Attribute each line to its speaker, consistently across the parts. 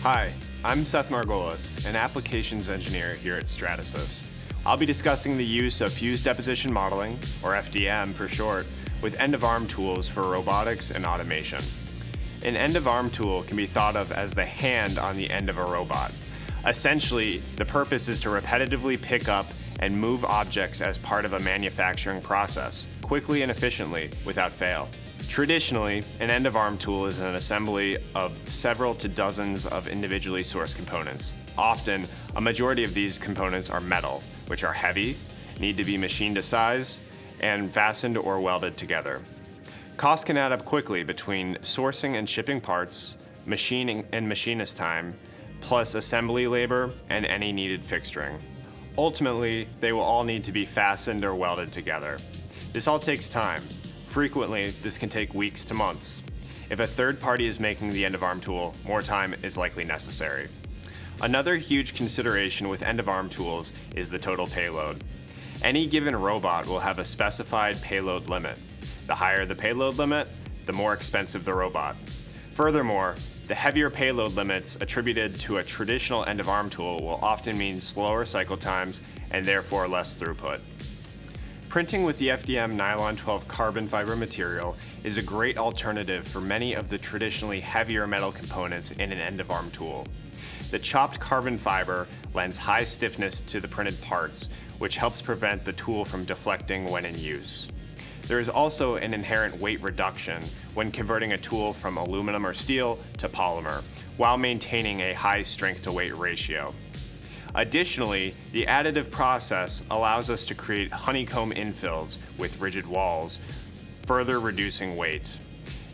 Speaker 1: Hi, I'm Seth Margolis, an applications engineer here at Stratasys. I'll be discussing the use of fused deposition modeling, or FDM for short, with end-of-arm tools for robotics and automation. An end-of-arm tool can be thought of as the hand on the end of a robot. Essentially, the purpose is to repetitively pick up and move objects as part of a manufacturing process, quickly and efficiently, without fail. Traditionally, an end-of-arm tool is an assembly of several to dozens of individually sourced components. Often, a majority of these components are metal, which are heavy, need to be machined to size, and fastened or welded together. Costs can add up quickly between sourcing and shipping parts, machining and machinist time, plus assembly labor and any needed fixturing. Ultimately, they will all need to be fastened or welded together. This all takes time. Frequently, this can take weeks to months. If a third party is making the end-of-arm tool, more time is likely necessary. Another huge consideration with end-of-arm tools is the total payload. Any given robot will have a specified payload limit. The higher the payload limit, the more expensive the robot. Furthermore, the heavier payload limits attributed to a traditional end-of-arm tool will often mean slower cycle times and therefore less throughput. Printing with the FDM nylon 12 carbon fiber material is a great alternative for many of the traditionally heavier metal components in an end-of-arm tool. The chopped carbon fiber lends high stiffness to the printed parts, which helps prevent the tool from deflecting when in use. There is also an inherent weight reduction when converting a tool from aluminum or steel to polymer, while maintaining a high strength-to-weight ratio. Additionally, the additive process allows us to create honeycomb infills with rigid walls, further reducing weight.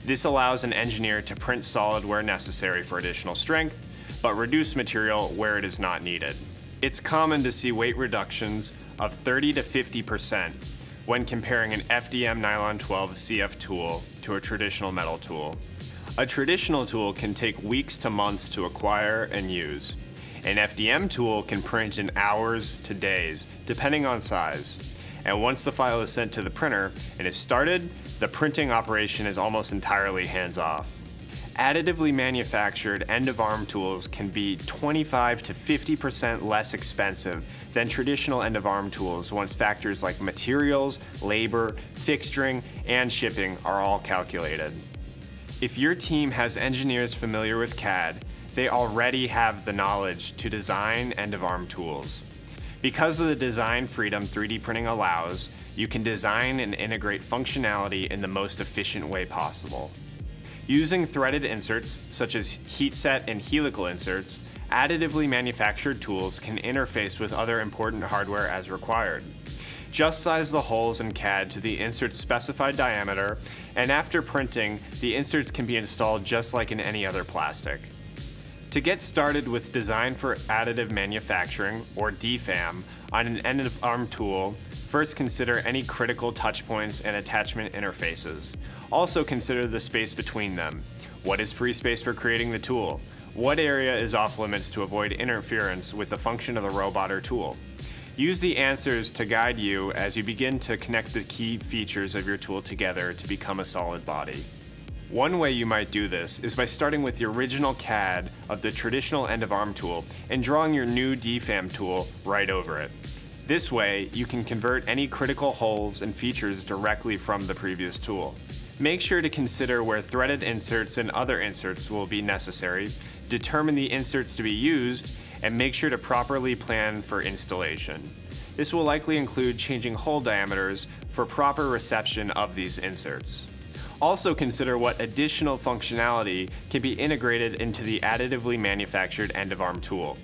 Speaker 1: This allows an engineer to print solid where necessary for additional strength, but reduce material where it is not needed. It's common to see weight reductions of 30 to 50% when comparing an FDM nylon 12 CF tool to a traditional metal tool. A traditional tool can take weeks to months to acquire and use. An FDM tool can print in hours to days, depending on size. And once the file is sent to the printer and is started, the printing operation is almost entirely hands-off. Additively manufactured end-of-arm tools can be 25 to 50% less expensive than traditional end-of-arm tools once factors like materials, labor, fixturing, and shipping are all calculated. If your team has engineers familiar with CAD, they already have the knowledge to design end-of-arm tools. Because of the design freedom 3D printing allows, you can design and integrate functionality in the most efficient way possible. Using threaded inserts, such as heat set and helical inserts, additively manufactured tools can interface with other important hardware as required. Just size the holes in CAD to the insert's specified diameter, and after printing, the inserts can be installed just like in any other plastic. To get started with design for additive manufacturing, or DFAM, on an end-of-arm tool, first consider any critical touch points and attachment interfaces. Also consider the space between them. What is free space for creating the tool? What area is off limits to avoid interference with the function of the robot or tool? Use the answers to guide you as you begin to connect the key features of your tool together to become a solid body. One way you might do this is by starting with the original CAD of the traditional end-of-arm tool and drawing your new DFAM tool right over it. This way, you can convert any critical holes and features directly from the previous tool. Make sure to consider where threaded inserts and other inserts will be necessary, determine the inserts to be used, and make sure to properly plan for installation. This will likely include changing hole diameters for proper reception of these inserts. Also consider what additional functionality can be integrated into the additively manufactured end-of-arm tool.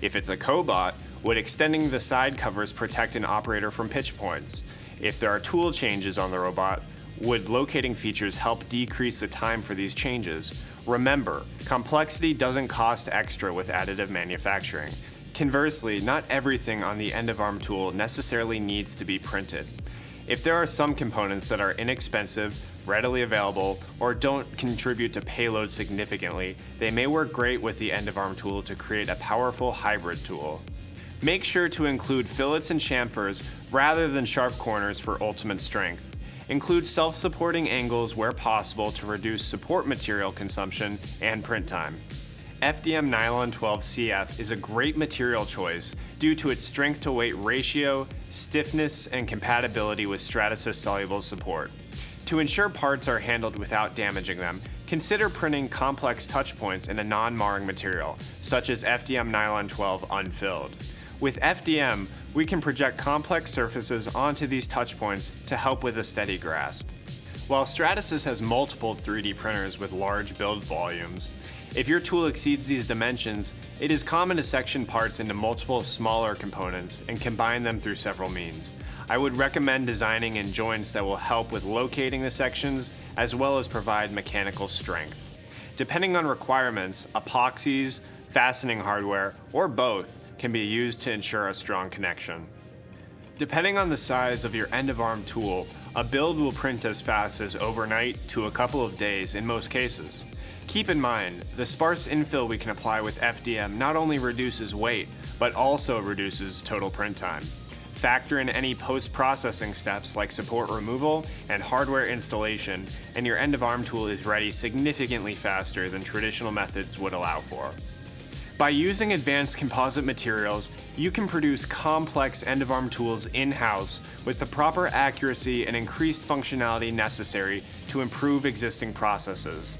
Speaker 1: If it's a cobot, would extending the side covers protect an operator from pitch points? If there are tool changes on the robot, would locating features help decrease the time for these changes? Remember, complexity doesn't cost extra with additive manufacturing. Conversely, not everything on the end-of-arm tool necessarily needs to be printed. If there are some components that are inexpensive, readily available, or don't contribute to payload significantly, they may work great with the end-of-arm tool to create a powerful hybrid tool. Make sure to include fillets and chamfers rather than sharp corners for ultimate strength. Include self-supporting angles where possible to reduce support material consumption and print time. FDM Nylon 12 CF is a great material choice due to its strength to weight ratio, stiffness, and compatibility with Stratasys soluble support. To ensure parts are handled without damaging them, consider printing complex touch points in a non-marring material, such as FDM Nylon 12 unfilled. With FDM, we can project complex surfaces onto these touch points to help with a steady grasp. While Stratasys has multiple 3D printers with large build volumes, if your tool exceeds these dimensions, it is common to section parts into multiple smaller components and combine them through several means. I would recommend designing in joints that will help with locating the sections as well as provide mechanical strength. Depending on requirements, epoxies, fastening hardware, or both can be used to ensure a strong connection. Depending on the size of your end-of-arm tool, a build will print as fast as overnight to a couple of days in most cases. Keep in mind, the sparse infill we can apply with FDM not only reduces weight, but also reduces total print time. Factor in any post-processing steps like support removal and hardware installation, and your end-of-arm tool is ready significantly faster than traditional methods would allow for. By using advanced composite materials, you can produce complex end-of-arm tools in-house with the proper accuracy and increased functionality necessary to improve existing processes.